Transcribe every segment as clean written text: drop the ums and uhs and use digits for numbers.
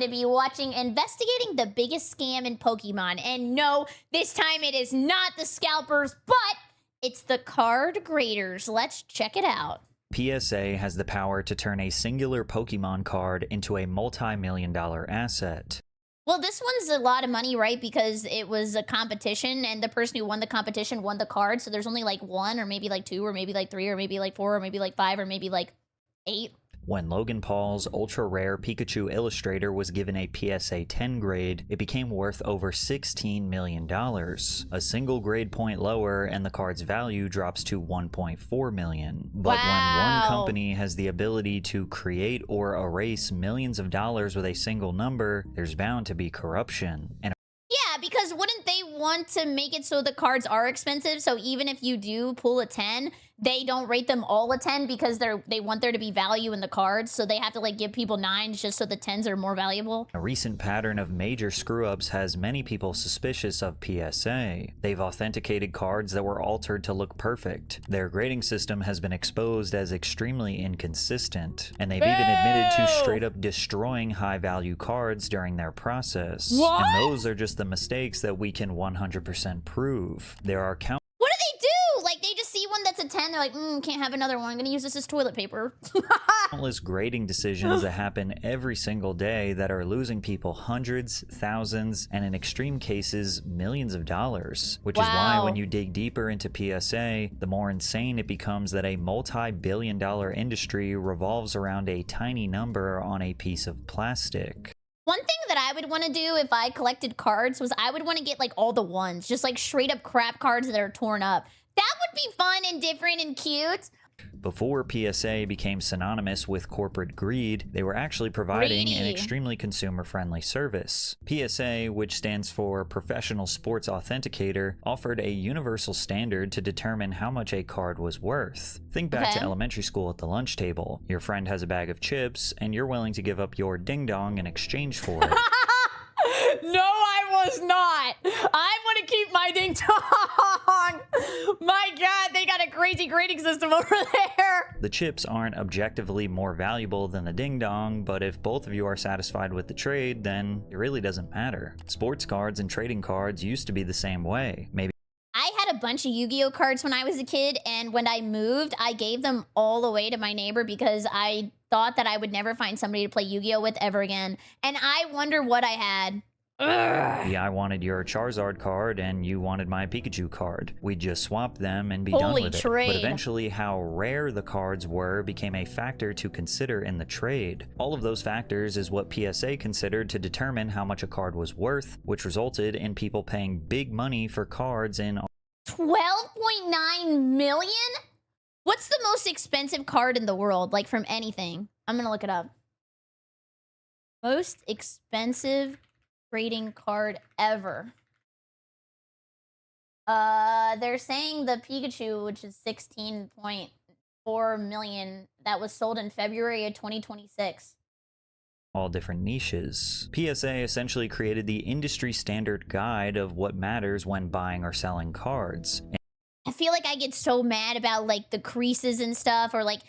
to be watching Investigating the Biggest Scam in Pokemon. And no, this time it is not the scalpers, but it's the card graders. Let's check it out. PSA has the power to turn a singular Pokemon card into a multi-million-dollar asset. Well, this one's a lot of money, right? Because it was a competition, and the person who won the competition won the card. So there's only like one, or maybe like two, or maybe like three, or maybe like four, or maybe like five, or maybe like 8. When Logan Paul's ultra-rare Pikachu Illustrator was given a PSA 10 grade, it became worth over $16 million. A single grade point lower and the card's value drops to $1.4 million. But when one company has the ability to create or erase millions of dollars with a single number, there's bound to be corruption. And yeah, because wouldn't they want to make it so the cards are expensive? So even if you do pull a 10, they don't rate them all a 10 because they want there to be value in the cards. So they have to like give people 9s just so the 10s are more valuable. a recent pattern of major screw-ups has many people suspicious of PSA. They've authenticated cards that were altered to look perfect. Their grading system has been exposed as extremely inconsistent, and they've even admitted to straight up destroying high-value cards during their process. What? And those are just the mistakes that we can 100% prove. There are countless What do they do? Like, they just see one that's a 10, they're like, can't have another one. I'm gonna use this as toilet paper. grading decisions that happen every single day that are losing people hundreds, thousands, and in extreme cases, millions of dollars. Which is why when you dig deeper into PSA, the more insane it becomes that a multi-billion-dollar industry revolves around a tiny number on a piece of plastic. One thing that I would want to do if I collected cards was I would want to get like all the ones, just like straight up crap cards that are torn up. That would be fun and different and cute. Before PSA became synonymous with corporate greed, they were actually providing an extremely consumer-friendly service. PSA, which stands for Professional Sports Authenticator, offered a universal standard to determine how much a card was worth. Think back to elementary school at the lunch table. Your friend has a bag of chips, and you're willing to give up your ding-dong in exchange for it. No, I was not. I want to keep my ding dong. My God, they got a crazy grading system over there. The chips aren't objectively more valuable than the ding dong, but if both of you are satisfied with the trade, then it really doesn't matter. Sports cards and trading cards used to be the same way. Maybe I had a bunch of Yu-Gi-Oh cards when I was a kid, and when I moved, I gave them all away to my neighbor because I thought that I would never find somebody to play Yu-Gi-Oh with ever again. And I wonder what I had. I wanted your Charizard card and you wanted my Pikachu card. We'd just swap them and be done with it. But eventually how rare the cards were became a factor to consider in the trade. All of those factors is what PSA considered to determine how much a card was worth, which resulted in people paying big money for cards in 12.9 million? What's the most expensive card in the world, like from anything? I'm gonna look it up. Most expensive trading card ever. They're saying the Pikachu, which is 16.4 million, that was sold in February of 2026. all different niches. PSA essentially created the industry standard guide of what matters when buying or selling cards. I feel like I get so mad about like the creases and stuff, or like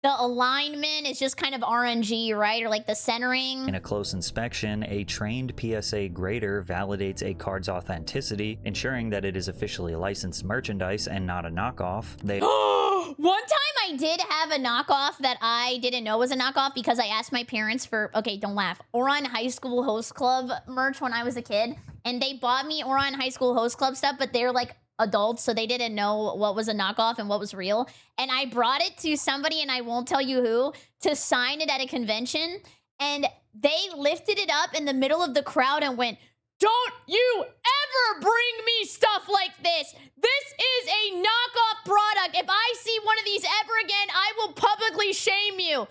the alignment is just kind of RNG, right? Or like the centering. In a close inspection, a trained PSA grader validates a card's authenticity, ensuring that it is officially licensed merchandise and not a knockoff. One time I did have a knockoff that I didn't know was a knockoff because I asked my parents for, okay, don't laugh, Oron High School Host Club merch when I was a kid. And they bought me Oron High School Host Club stuff, but they're like adults, so they didn't know what was a knockoff and what was real. And I brought it to somebody, and I won't tell you who, to sign it at a convention. And they lifted it up in the middle of the crowd and went, "Don't you ever bring me stuff like this. This is a knockoff product. If I see one of these ever again, I will publicly shame you."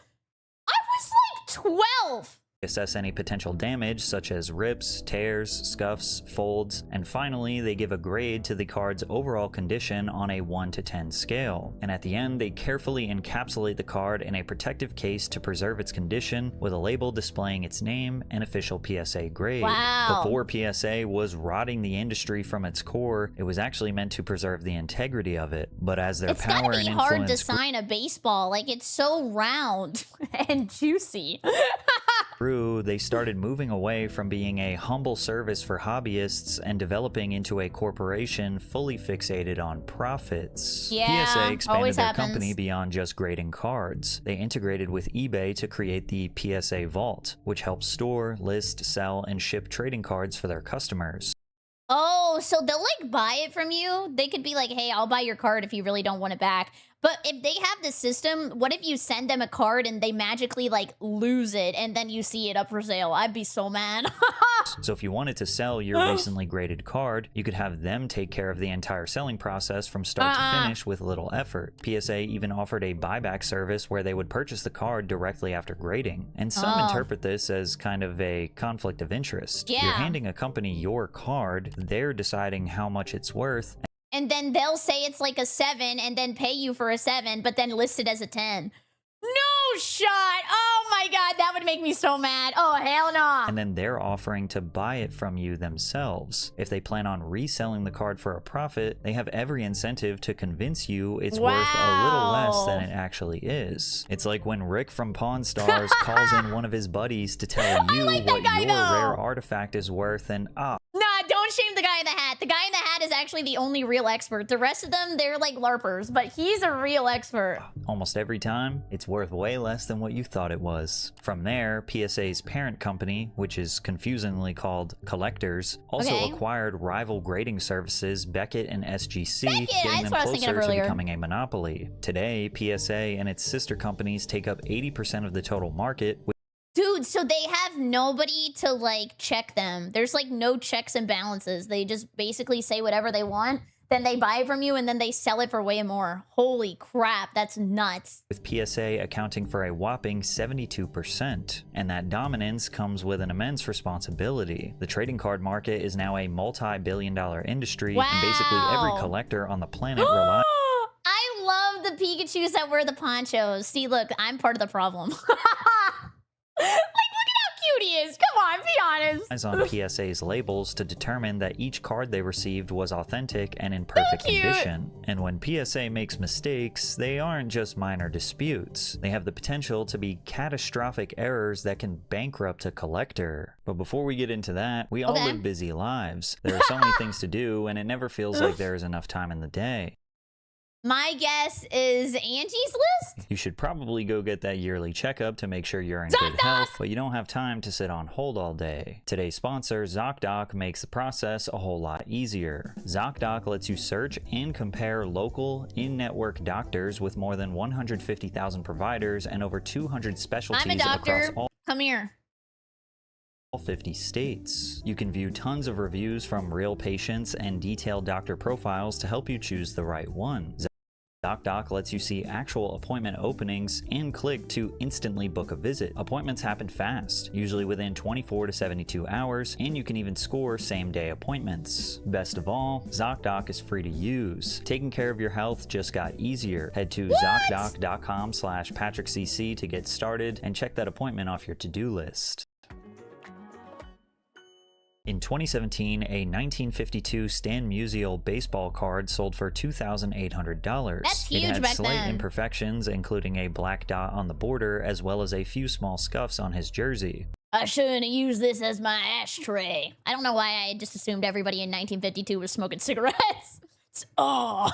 I was like 12. Assess any potential damage such as rips, tears, scuffs, folds, and finally they give a grade to the card's overall condition on a 1 to 10 scale. And at the end they carefully encapsulate the card in a protective case to preserve its condition with a label displaying its name and official PSA grade. Wow. Before PSA was rotting the industry from its core, it was actually meant to preserve the integrity of it. But as their power and influence... It's gotta be hard to sign a baseball. Like, it's so round and juicy. grew, they started moving away from being a humble service for hobbyists and developing into a corporation fully fixated on profits. Yeah, PSA expanded always their happens. company beyond just grading cards. They integrated with eBay to create the PSA Vault, which helps store, list, sell, and ship trading cards for their customers. Oh, so they'll like buy it from you. They could be like, hey, I'll buy your card if you really don't want it back. But if they have the system, what if you send them a card and they magically like lose it and then you see it up for sale? I'd be so mad. So if you wanted to sell your recently graded card, you could have them take care of the entire selling process from start to finish with little effort. PSA even offered a buyback service where they would purchase the card directly after grading. And some interpret this as kind of a conflict of interest. Yeah. You're handing a company your card, they're deciding how much it's worth, And then they'll say it's like a 7 and then pay you for a 7, but then list it as a 10. No shot. Oh my God, that would make me so mad. Oh, hell no. and then they're offering to buy it from you themselves. If they plan on reselling the card for a profit, they have every incentive to convince you it's worth a little less than it actually is. It's like when Rick from Pawn Stars calls in one of his buddies to tell you what your rare artifact is worth, and Nah, don't shame the guy in the hat. The guy in the hat is actually the only real expert. The rest of them, they're like LARPers, but he's a real expert. almost every time, it's worth way less than what you thought it was. From there, PSA's parent company, which is confusingly called Collectors, also acquired rival grading services Beckett and SGC, getting them closer to becoming a monopoly. Today, PSA and its sister companies take up 80% of the total market. Dude, so they have nobody to like check them. There's like no checks and balances. They just basically say whatever they want. Then they buy it from you and then they sell it for way more. Holy crap, that's nuts. With PSA accounting for a whopping 72%. And that dominance comes with an immense responsibility. The trading card market is now a multi-billion-dollar industry, and basically every collector on the planet relies. I love the Pikachus that wear the ponchos. See, look, I'm part of the problem. Like, look at how cute he is. Come on, be honest. On PSA's labels to determine that each card they received was authentic and in perfect condition. And when PSA makes mistakes, they aren't just minor disputes. They have the potential to be catastrophic errors that can bankrupt a collector. But before we get into that, we all live busy lives. There are so many things to do, and it never feels like there is enough time in the day. My guess is Angie's List? You should probably go get that yearly checkup to make sure you're in good health, but you don't have time to sit on hold all day. Today's sponsor, ZocDoc, makes the process a whole lot easier. ZocDoc lets you search and compare local, in-network doctors with more than 150,000 providers and over 200 specialties I'm a doctor. across all Come here. 50 states. You can view tons of reviews from real patients and detailed doctor profiles to help you choose the right one. ZocDoc lets you see actual appointment openings and click to instantly book a visit. Appointments happen fast, usually within 24 to 72 hours, and you can even score same-day appointments. Best of all, ZocDoc is free to use. Taking care of your health just got easier. Head to ZocDoc.com/PatrickCC to get started and check that appointment off your to-do list. In 2017, a 1952 Stan Musial baseball card sold for $2,800. That's huge. It had back slight then. imperfections, including a black dot on the border, as well as a few small scuffs on his jersey. I shouldn't have used this as my ashtray. I don't know why I just assumed everybody in 1952 was smoking cigarettes. Oh.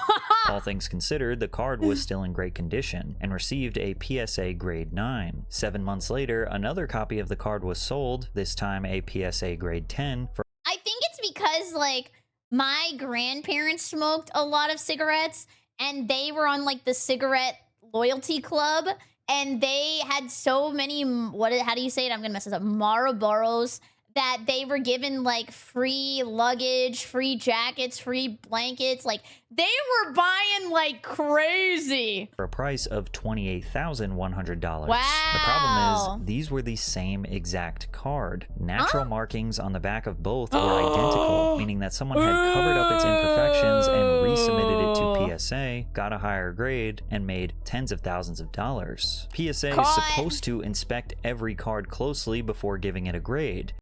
All things considered, the card was still in great condition and received a PSA grade 9. 7 months later, another copy of the card was sold, this time a PSA grade 10, for I think it's because, like, my grandparents smoked a lot of cigarettes, and they were on, like, the cigarette loyalty club, and they had so many, how do you say it? I'm gonna mess this up. Marlboros, that they were given, like, free luggage, free jackets, free blankets. Like, they were buying like crazy. For a price of $28,100. Wow. The problem is, these were the same exact card. Natural markings on the back of both were identical, meaning that someone had covered up its imperfections and resubmitted it to PSA, got a higher grade, and made tens of thousands of dollars. PSA is supposed to inspect every card closely before giving it a grade.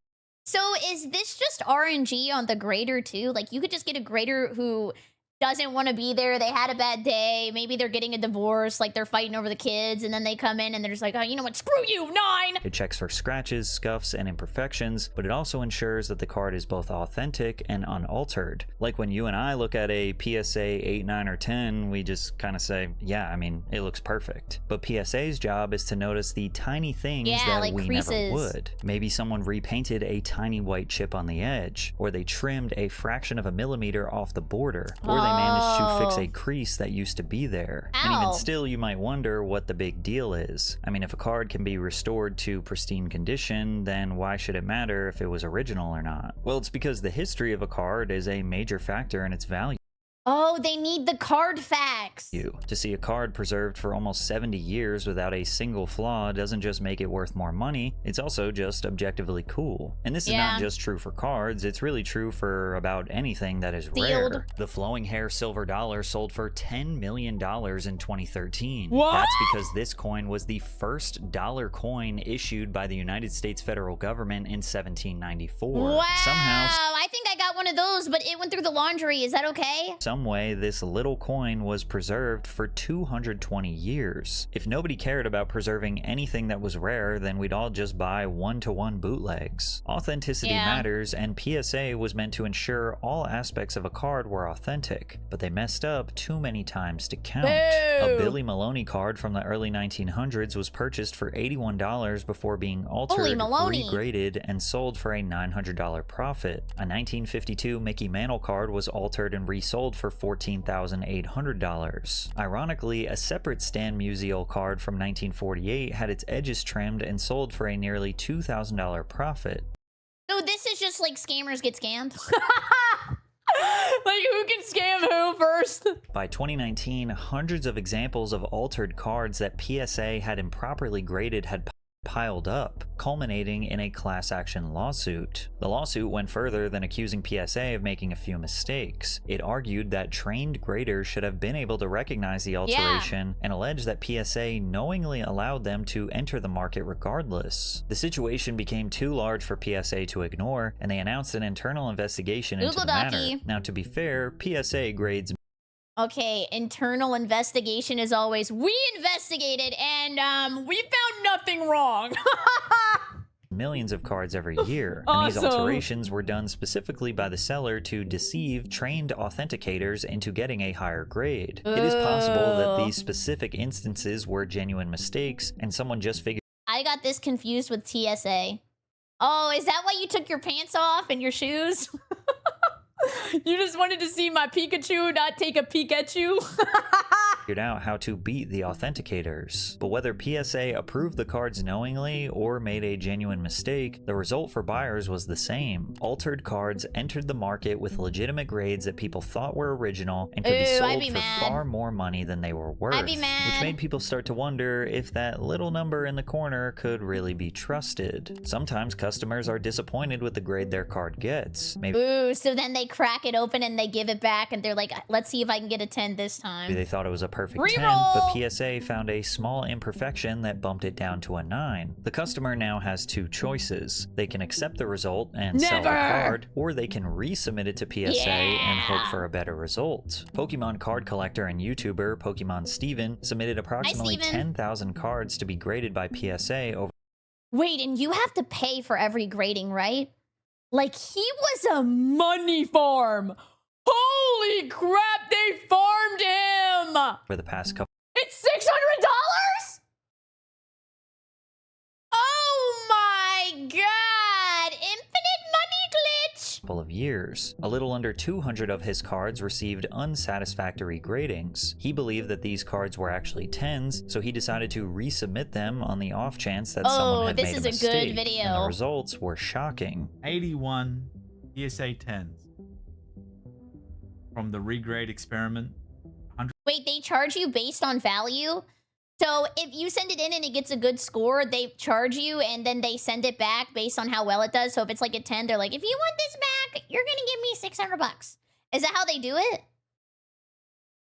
So is this just RNG on the grader too? Like, you could just get a grader who doesn't want to be there. They had a bad day. Maybe they're getting a divorce, like they're fighting over the kids, and then they come in and they're just like, oh, you know what? Screw you, 9. It checks for scratches, scuffs, and imperfections, but it also ensures that the card is both authentic and unaltered. Like when you and I look at a PSA 8, 9, or 10, we just kind of say, yeah, I mean, it looks perfect. But PSA's job is to notice the tiny things that like we creases. never would. Maybe someone repainted a tiny white chip on the edge, or they trimmed a fraction of a millimeter off the border, or they managed to fix a crease that used to be there. Ow. And even still, you might wonder what the big deal is. I mean, if a card can be restored to pristine condition, then why should it matter if it was original or not? Well, it's because the history of a card is a major factor in its value. Oh, they need the card facts. To see a card preserved for almost 70 years without a single flaw doesn't just make it worth more money, it's also just objectively cool. And this is not just true for cards, it's really true for about anything that is rare. The flowing hair silver dollar sold for $10 million in 2013. What? That's because this coin was the first dollar coin issued by the United States federal government in 1794. Wow, Somehow, I think I got one of those, but it went through the laundry. Is that okay? some way, this little coin was preserved for 220 years. If nobody cared about preserving anything that was rare, then we'd all just buy one-to-one bootlegs. Authenticity matters, and PSA was meant to ensure all aspects of a card were authentic, but they messed up too many times to count. A Billy Maloney card from the early 1900s was purchased for $81 before being altered, regraded, and sold for a $900 profit. A 1952 Mickey Mantle card was altered and resold for $14,800. Ironically, a separate Stan Musial card from 1948 had its edges trimmed and sold for a nearly $2,000 profit. So this is just like scammers get scammed? Like, who can scam who first? By 2019, hundreds of examples of altered cards that PSA had improperly graded had piled up, culminating in a class action lawsuit. The lawsuit went further than accusing PSA of making a few mistakes. It argued that trained graders should have been able to recognize the alteration and alleged that PSA knowingly allowed them to enter the market regardless. The situation became too large for PSA to ignore, and they announced an internal investigation into the matter. Now, to be fair, PSA grades. Okay, internal investigation is always, we investigated and we found nothing wrong. Millions of cards every year, and these alterations were done specifically by the seller to deceive trained authenticators into getting a higher grade. It is possible that these specific instances were genuine mistakes, and someone just figured. I got this confused with TSA. Oh, is that why you took your pants off and your shoes? You just wanted to see my Pikachu, not take a Pikachu? Figured out how to beat the authenticators. But whether PSA approved the cards knowingly or made a genuine mistake, the result for buyers was the same. Altered cards entered the market with legitimate grades that people thought were original and could be sold for far more money than they were worth. Which made people start to wonder if that little number in the corner could really be trusted. Sometimes customers are disappointed with the grade their card gets. Ooh, so then they crack it open and they give it back and they're like, let's see if I can get a 10 this time. Maybe they thought it was a perfect 10, but PSA found a small imperfection that bumped it down to a 9. The customer now has two choices. They can accept the result and sell the card, or they can resubmit it to PSA and hope for a better result. Pokemon card collector and YouTuber Pokemon Steven submitted approximately 10,000 cards to be graded by PSA over. Wait, and you have to pay for every grading, right? Like, he was a money farm. Holy crap, they farmed him! For the past couple. It's $600?! Oh my god! Infinite money glitch! Of years. A little under 200 of his cards received unsatisfactory gradings. He believed that these cards were actually 10s, so he decided to resubmit them on the off chance that someone had made a mistake. This is a good video. And the results were shocking. 81 PSA 10s from the regrade experiment. Wait, they charge you based on value? So if you send it in and it gets a good score, they charge you and then they send it back based on how well it does. So if it's like a 10, they're like, if you want this back, you're going to give me $600. Is that how they do it?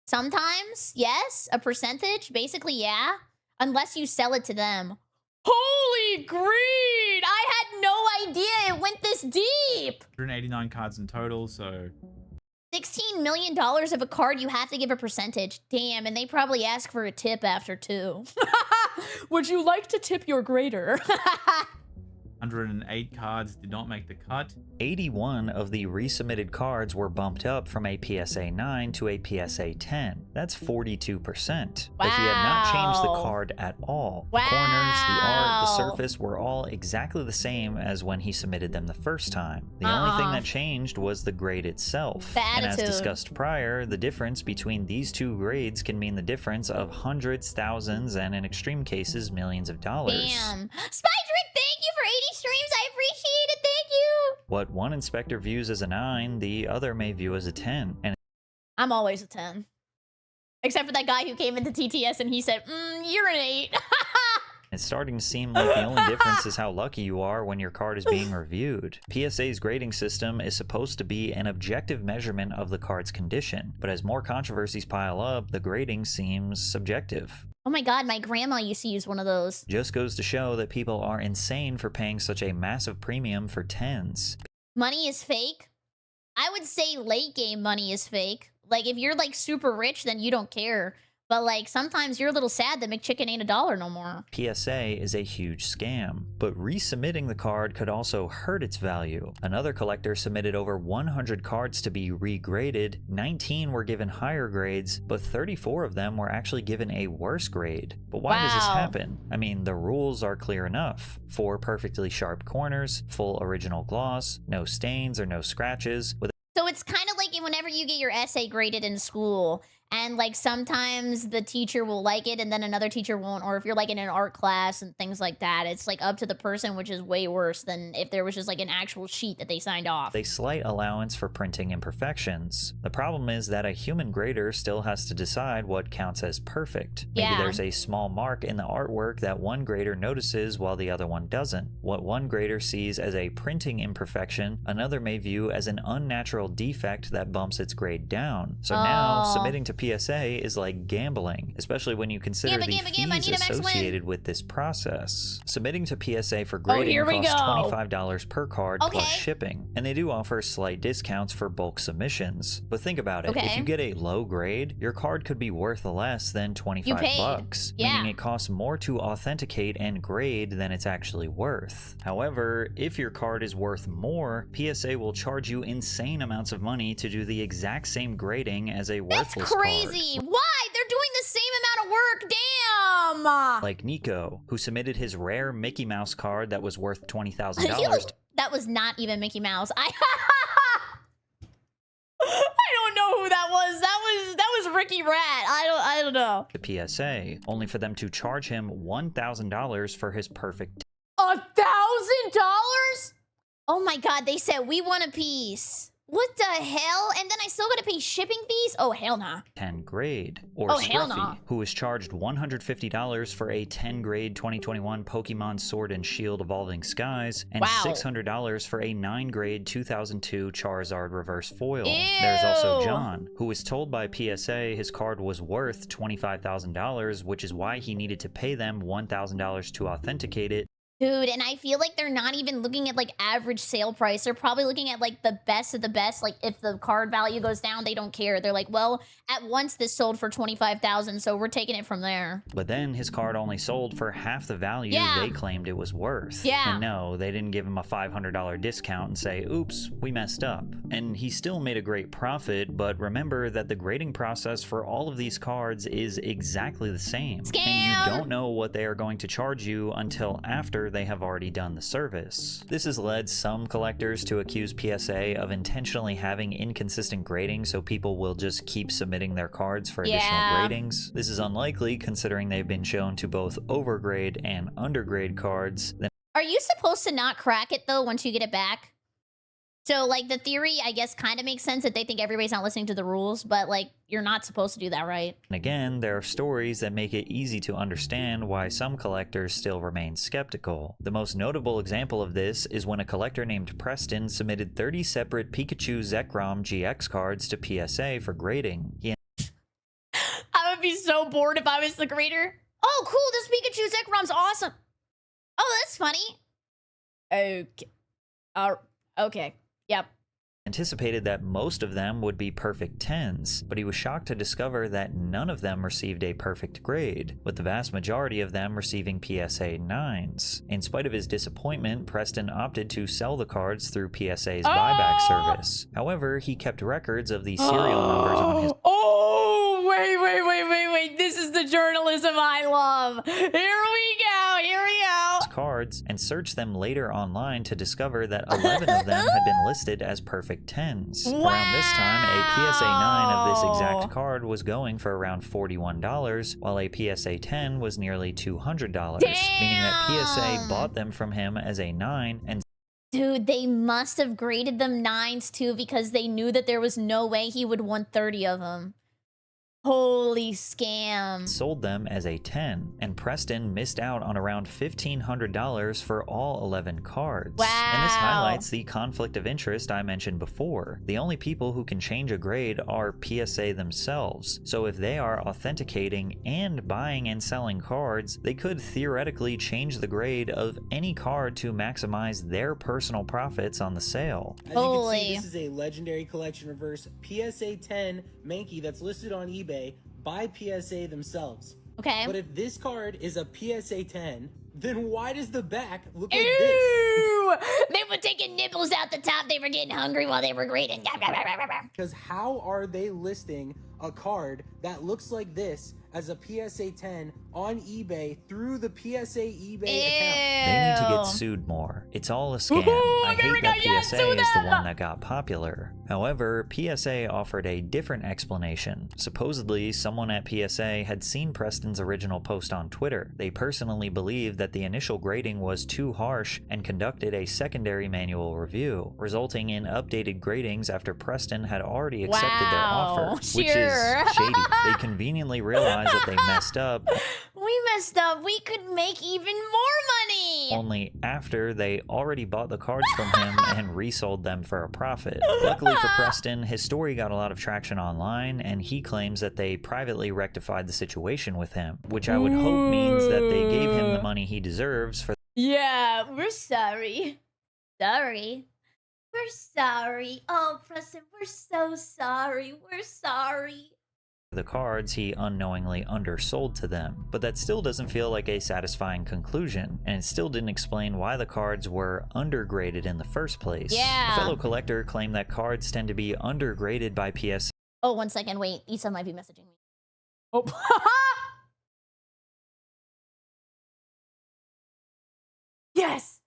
Sometimes, yes. A percentage, basically, yeah. Unless you sell it to them. Holy greed! I had no idea it went this deep! 189 cards in total, so $16 million of a card, you have to give a percentage. Damn, and they probably ask for a tip after too. Would you like to tip your grader? 108 cards did not make the cut. 81 of the resubmitted cards were bumped up from a PSA 9 to a PSA 10. That's 42%. But he had not changed the card at all. The corners, the art, the surface were all exactly the same as when he submitted them the first time. The only thing that changed was the grade itself. The and as attitude. discussed prior, the difference between these two grades can mean the difference of hundreds, thousands, and in extreme cases, millions of dollars. Damn. Spydrick, thank you for 80 streams. I appreciate it. Thank you. What one inspector views as a 9, the other may view as a 10. And I'm always a 10. Except for that guy who came into TTS and he said, you're an 8. it's starting to seem like the only difference is how lucky you are when your card is being reviewed. PSA's grading system is supposed to be an objective measurement of the card's condition, but as more controversies pile up, the grading seems subjective. Oh my god, my grandma used to use one of those. Just goes to show that people are insane for paying such a massive premium for 10s. Money is fake? I would say late game money is fake. Like, if you're, like, super rich, then you don't care. But, like, sometimes you're a little sad that McChicken ain't $1 no more. PSA is a huge scam, but resubmitting the card could also hurt its value. Another collector submitted over 100 cards to be regraded, 19 were given higher grades, but 34 of them were actually given a worse grade. But why does this happen? I mean, the rules are clear enough. 4 perfectly sharp corners, full original gloss, no stains or no scratches. So it's kind of like whenever you get your essay graded in school, and like sometimes the teacher will like it and then another teacher won't, or if you're like in an art class and things like that, it's like up to the person, which is way worse than if there was just like an actual sheet that they signed off. A slight allowance for printing imperfections. The problem is that a human grader still has to decide what counts as perfect. Maybe there's a small mark in the artwork that one grader notices while the other one doesn't. What one grader sees as a printing imperfection, another may view as an unnatural defect that bumps its grade down. So now submitting to PSA is like gambling, especially when you consider the fees associated with this process. Submitting to PSA for grading costs $25 per card plus shipping, and they do offer slight discounts for bulk submissions. But think about it, if you get a low grade, your card could be worth less than 25 bucks, meaning it costs more to authenticate and grade than it's actually worth. However, if your card is worth more, PSA will charge you insane amounts of money to do the exact same grading as a worthless card. Crazy. Why? They're doing the same amount of work. Damn. Like Nico, who submitted his rare Mickey Mouse card that was worth $20,000. That was not even Mickey Mouse. I don't know who that was. That was Ricky Rat. I don't know. To PSA, only for them to charge him $1,000 for his perfect. $1,000? Oh my god, they said we want a piece. What the hell? And then I still gotta pay shipping fees? Oh, hell nah. 10 grade. Or Scruffy, who was charged $150 for a 10 grade 2021 Pokemon Sword and Shield Evolving Skies, and $600 for a 9 grade 2002 Charizard Reverse Foil. There's also John, who was told by PSA his card was worth $25,000, which is why he needed to pay them $1,000 to authenticate it. Dude, and I feel like they're not even looking at, like, average sale price. They're probably looking at, like, the best of the best. Like, if the card value goes down, they don't care. They're like, well, at once this sold for $25,000, so we're taking it from there. But then his card only sold for half the value they claimed it was worth. And no, they didn't give him a $500 discount and say, oops, we messed up. And he still made a great profit, but remember that the grading process for all of these cards is exactly the same. Scam! And you don't know what they are going to charge you until after they have already done the service. This has led some collectors to accuse PSA of intentionally having inconsistent grading so people will just keep submitting their cards for additional gradings. This is unlikely considering they've been shown to both overgrade and undergrade cards. Are you supposed to not crack it though once you get it back? So, like, the theory, I guess, kind of makes sense that they think everybody's not listening to the rules, but, like, you're not supposed to do that, right? And again, there are stories that make it easy to understand why some collectors still remain skeptical. The most notable example of this is when a collector named Preston submitted 30 separate Pikachu Zekrom GX cards to PSA for grading. I would be so bored if I was the grader. Oh, cool, this Pikachu Zekrom's awesome. Oh, that's funny. Okay. Okay. Yep. anticipated that most of them would be perfect 10s, but he was shocked to discover that none of them received a perfect grade, with the vast majority of them receiving PSA 9s. In spite of his disappointment, Preston opted to sell the cards through PSA's buyback service. However, he kept records of the serial numbers on his wait. This is the journalism I love. Here we go. cards and searched them later online to discover that 11 of them had been listed as perfect 10s. Wow. Around this time, a PSA 9 of this exact card was going for around $41, while a PSA 10 was nearly $200, meaning that PSA bought them from him as a 9 and Dude, they must have graded them 9s too because they knew that there was no way he would want 30 of them. Holy scam. sold them as a 10, and Preston missed out on around $1,500 for all 11 cards. Wow. And this highlights the conflict of interest I mentioned before. The only people who can change a grade are PSA themselves, so if they are authenticating and buying and selling cards, they could theoretically change the grade of any card to maximize their personal profits on the sale. As you can see, this is a legendary collection reverse PSA 10 Mankey that's listed on eBay by PSA themselves. Okay. But if this card is a PSA 10, then why does the back look like Ew! this? They were taking nipples out the top. They were getting hungry while they were grading. Because how are they listing a card that looks like this as a PSA 10 on eBay through the PSA eBay account? They need to get sued more. It's all a scam. I hate that PSA is the one that got popular. However, PSA offered a different explanation. Supposedly, someone at PSA had seen Preston's original post on Twitter. They personally believed that the initial grading was too harsh and conducted a secondary manual review, resulting in updated gradings after Preston had already accepted their offer, which is shady. They conveniently realized that they messed up. We messed up. We could make even more money. Only after they already bought the cards from him and resold them for a profit. Luckily for Preston, his story got a lot of traction online, and he claims that they privately rectified the situation with him, which I would hope means that they gave him the money he deserves for Yeah, we're sorry. Sorry. We're sorry. Oh, Preston, we're so sorry. We're sorry. the cards he unknowingly undersold to them. But that still doesn't feel like a satisfying conclusion, and it still didn't explain why the cards were undergraded in the first place. Yeah. A fellow collector claimed that cards tend to be undergraded by PSA. Oh, 1 second. Wait. Issa might be messaging me. Oh. Yes.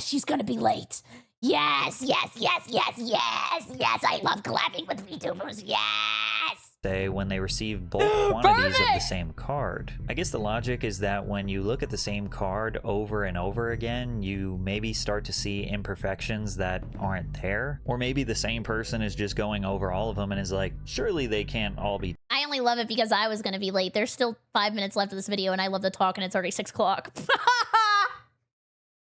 She's gonna be late. Yes. I love collabing with VTubers. Yes. When they receive bulk quantities of the same card. I guess the logic is that when you look at the same card over and over again, you maybe start to see imperfections that aren't there. Or maybe the same person is just going over all of them and is like, surely they can't all be I only love it because I was gonna be late. There's still 5 minutes left of this video, and I love to talk, and it's already 6 o'clock.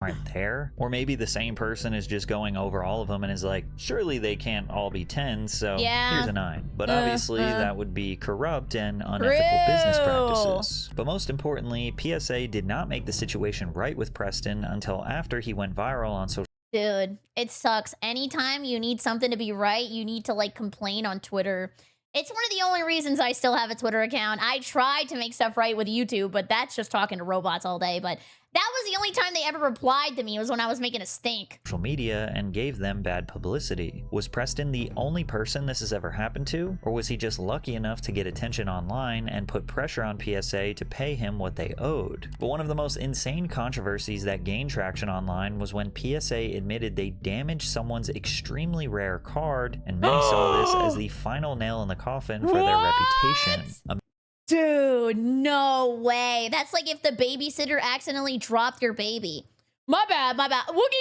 aren't there. Or maybe the same person is just going over all of them and is like, surely they can't all be 10s, so here's a 9. But obviously that would be corrupt and unethical business practices. But most importantly, PSA did not make the situation right with Preston until after he went viral on social. Dude, it sucks. Anytime you need something to be right, you need to like complain on Twitter. It's one of the only reasons I still have a Twitter account. I tried to make stuff right with YouTube, but that's just talking to robots all day. But that was the only time they ever replied to me, was when I was making a stink. Social media and gave them bad publicity. Was Preston the only person this has ever happened to? Or was he just lucky enough to get attention online and put pressure on PSA to pay him what they owed? But one of the most insane controversies that gained traction online was when PSA admitted they damaged someone's extremely rare card, and many saw this as the final nail in the coffin for their reputation. Dude, no way. That's like if the babysitter accidentally dropped your baby. My bad. We'll give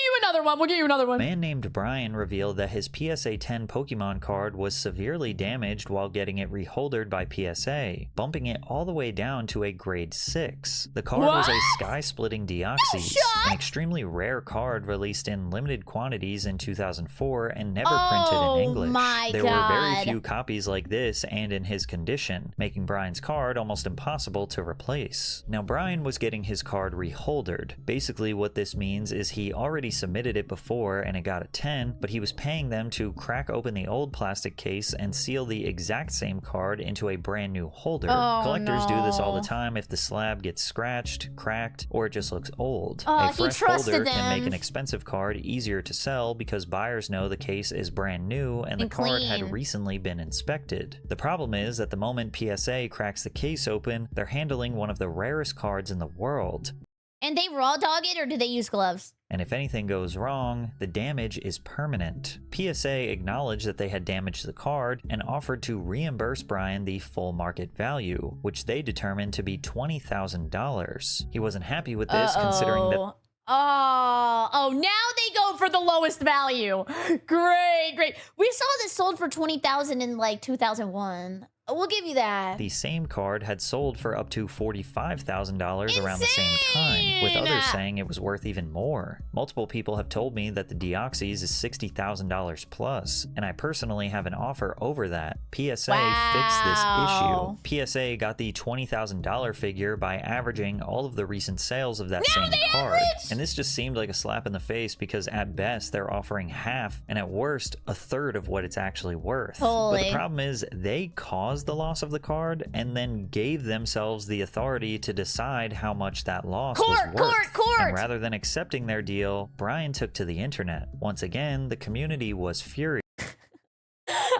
you another one. A man named Brian revealed that his PSA 10 Pokemon card was severely damaged while getting it reholdered by PSA, bumping it all the way down to a grade 6. The card was a sky-splitting Deoxys, an extremely rare card released in limited quantities in 2004 and never printed in English. There were very few copies like this and in his condition, making Brian's card almost impossible to replace. Now, Brian was getting his card reholdered. Basically, what this this means is he already submitted it before and it got a 10, but he was paying them to crack open the old plastic case and seal the exact same card into a brand new holder. Oh, Collectors do this all the no. time if the slab gets scratched, cracked, or it just looks old. Oh, A he fresh trusted holder can make them. an expensive card easier to sell because buyers know the case is brand new and the And card clean. had recently been inspected. The problem is that the moment PSA cracks the case open, they're handling one of the rarest cards in the world. And they raw dog it, or do they use gloves? And if anything goes wrong, the damage is permanent. PSA acknowledged that they had damaged the card and offered to reimburse Brian the full market value, which they determined to be $20,000. He wasn't happy with this, considering that Oh, now they go for the lowest value. Great. We saw this sold for 20,000 in like 2001. We'll give you that. the same card had sold for up to $45,000 around the same time, with others Insane! saying it was worth even more. Multiple people have told me that the Deoxys is $60,000 plus, and I personally have an offer over that. PSA fixed this Wow. issue. PSA got the $20,000 figure by averaging all of the recent sales of that Now same they card. averaged! And this just seemed like a slap in the face because at best they're offering half, and at worst a third of what it's actually worth. But Holy. the problem is they caused the loss of the card and then gave themselves the authority to decide how much that loss was worth. Court! And rather than accepting their deal, Brian took to the internet. Once again, the community was furious.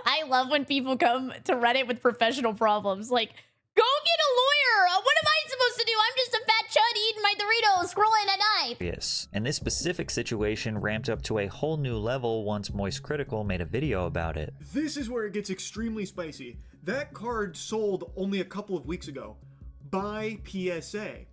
I love when people come to Reddit with professional problems. Like, go get a lawyer. What am I supposed to do? I'm just a fat chud eating my Doritos, scrolling at night. And this specific situation ramped up to a whole new level once Moist Critical made a video about it. This is where it gets extremely spicy. That card sold only a couple of weeks ago by PSA.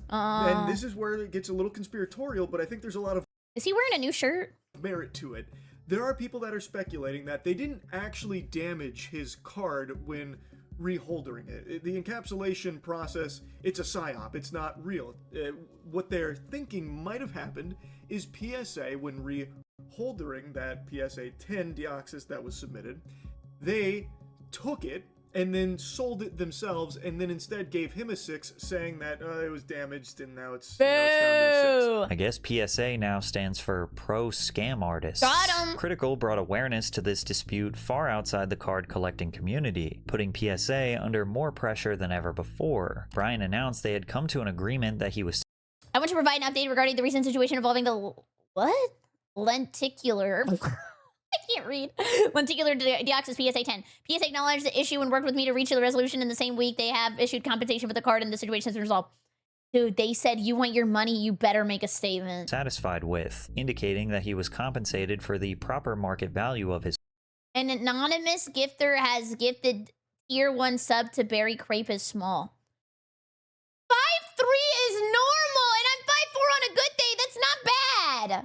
And this is where it gets a little conspiratorial, but I think there's a lot of Is he wearing a new shirt? merit to it. There are people that are speculating that they didn't actually damage his card when reholdering it. The encapsulation process, it's a psyop, it's not real. What they're thinking might have happened is PSA, when reholdering that PSA 10 Deoxys that was submitted, they took it and then sold it themselves, and then instead gave him a 6, saying that it was damaged and now it's, you know, it's down to a 6. I guess PSA now stands for Pro Scam Artists. Got 'em. Critical brought awareness to this dispute far outside the card collecting community, putting PSA under more pressure than ever before. Brian announced they had come to an agreement that he was I want to provide an update regarding the recent situation involving the what? Lenticular. I can't read. Lenticular Deoxys PSA 10. PSA acknowledged the issue and worked with me to reach the resolution in the same week. They have issued compensation for the card and the situation has been resolved. Dude, they said you want your money, you better make a statement. satisfied with, indicating that he was compensated for the proper market value of his An anonymous gifter has gifted tier 1 sub to BerryCrepe is small. 5'3" is normal, and I'm 5'4" on a good day. That's not bad.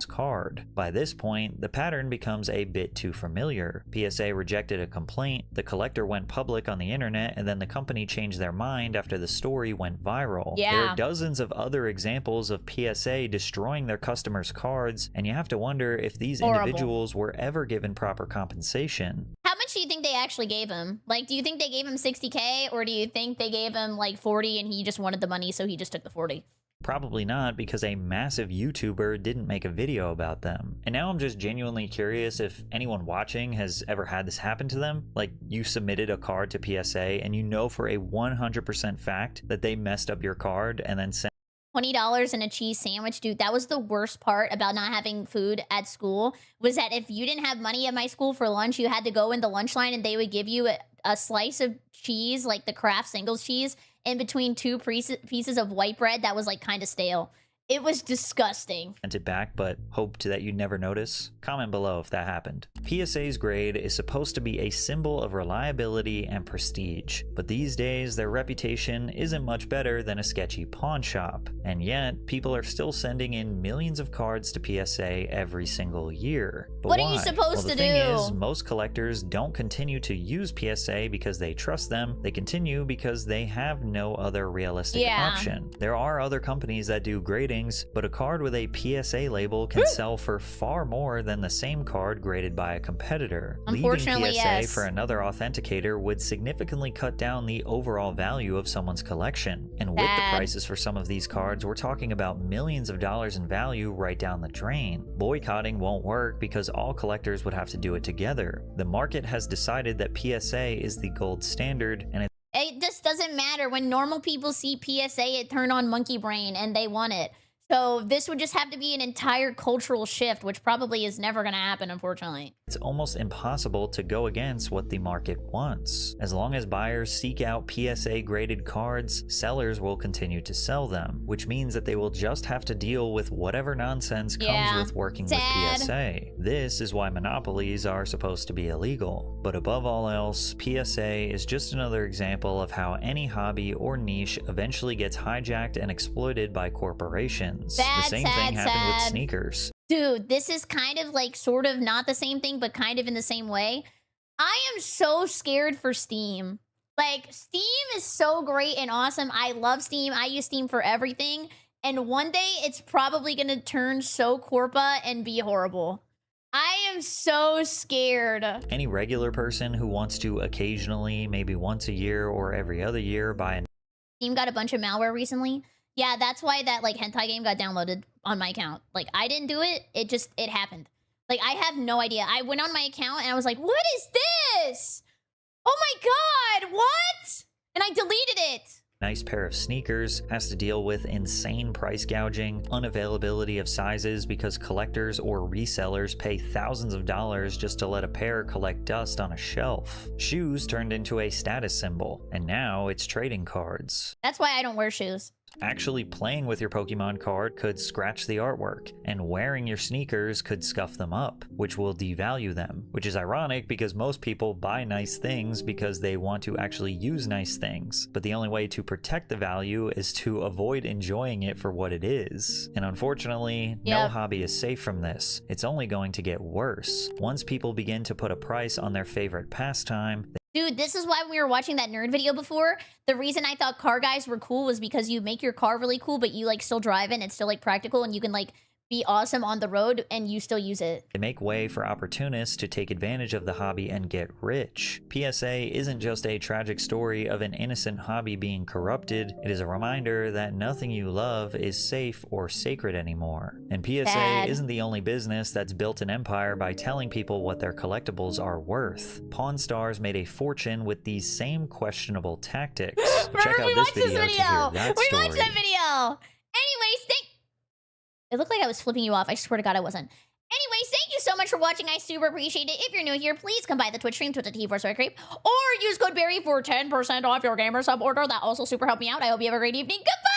card. By this point, the pattern becomes a bit too familiar. PSA rejected a complaint, the collector went public on the internet, and then the company changed their mind after the story went viral. Yeah. There are dozens of other examples of PSA destroying their customers' cards, and you have to wonder if these Horrible. individuals were ever given proper compensation. How much do you think they actually gave him? Like, do you think they gave him 60K, or do you think they gave him like 40 and he just wanted the money, so he just took the 40? Probably not, because a massive YouTuber didn't make a video about them. And now I'm just genuinely curious if anyone watching has ever had this happen to them. Like, you submitted a card to PSA and you know for a 100% fact that they messed up your card and then sent $20 and a cheese sandwich. Dude, that was the worst part about not having food at school, was that if you didn't have money at my school for lunch, you had to go in the lunch line and they would give you a slice of cheese, like the Kraft singles cheese, in between two pieces of white bread that was like kind of stale. It was disgusting. it back, but hoped that you'd never notice? Comment below if that happened. PSA's grade is supposed to be a symbol of reliability and prestige, but these days their reputation isn't much better than a sketchy pawn shop. And yet, people are still sending in millions of cards to PSA every single year. But What are you why? supposed Well, the to thing do? is, most collectors don't continue to use PSA because they trust them. They continue because they have no other realistic Yeah. option. There are other companies that do grading ratings, but a card with a PSA label can sell for far more than the same card graded by a competitor. Unfortunately, Leaving PSA yes. for another authenticator would significantly cut down the overall value of someone's collection. And with the Bad. prices for some of these cards, we're talking about millions of dollars in value right down the drain. Boycotting won't work because all collectors would have to do it together. The market has decided that PSA is the gold standard, and It just doesn't matter. When normal people see PSA, it turn on monkey brain and they want it. So this would just have to be an entire cultural shift, which probably is never going to happen, unfortunately. it's almost impossible to go against what the market wants. As long as buyers seek out PSA graded cards, sellers will continue to sell them, which means that they will just have to deal with whatever nonsense comes Yeah, with working sad. with PSA. This is why monopolies are supposed to be illegal. But above all else, PSA is just another example of how any hobby or niche eventually gets hijacked and exploited by corporations. Sad, the same sad, thing happened with sad. sneakers. Dude, this is kind of like sort of not the same thing, but kind of in the same way. I am so scared for Steam. Like, Steam is so great and awesome. I love Steam. I use Steam for everything. And one day it's probably going to turn so corpa and be horrible. I am so scared. Any regular person who wants to occasionally, maybe once a year or every other year, buy a Steam got a bunch of malware recently. Yeah, that's why that like hentai game got downloaded on my account. Like, I didn't do it. It happened. Like, I have no idea. I went on my account and I was like, what is this? Oh my God, what? And I deleted it. nice pair of sneakers has to deal with insane price gouging, unavailability of sizes because collectors or resellers pay thousands of dollars just to let a pair collect dust on a shelf. Shoes turned into a status symbol, and now it's trading cards. That's why I don't wear shoes. Actually playing with your Pokemon card could scratch the artwork, and wearing your sneakers could scuff them up, which will devalue them. Which is ironic because most people buy nice things because they want to actually use nice things, but the only way to protect the value is to avoid enjoying it for what it is. And unfortunately, no Yep. hobby is safe from this. It's only going to get worse. Once people begin to put a price on their favorite pastime, Dude, this is why we were watching that nerd video before. The reason I thought car guys were cool was because you make your car really cool, but you like still drive it and it's still like practical and you can like be awesome on the road and you still use it. they make way for opportunists to take advantage of the hobby and get rich. PSA isn't just a tragic story of an innocent hobby being corrupted, it is a reminder that nothing you love is safe or sacred anymore. And PSA Bad. isn't the only business that's built an empire by telling people what their collectibles are worth. Pawn Stars made a fortune with these same questionable tactics. Check Remember, out we this watched this video to video. hear that We story. watched that video. Anyways, it looked like I was flipping you off. I swear to God I wasn't. Anyways, thank you so much for watching. I super appreciate it. If you're new here, please come by the Twitch stream, twitch.tv/BerryCrepe, or use code Berry for 10% off your gamer sub order. That also super helped me out. I hope you have a great evening. Goodbye!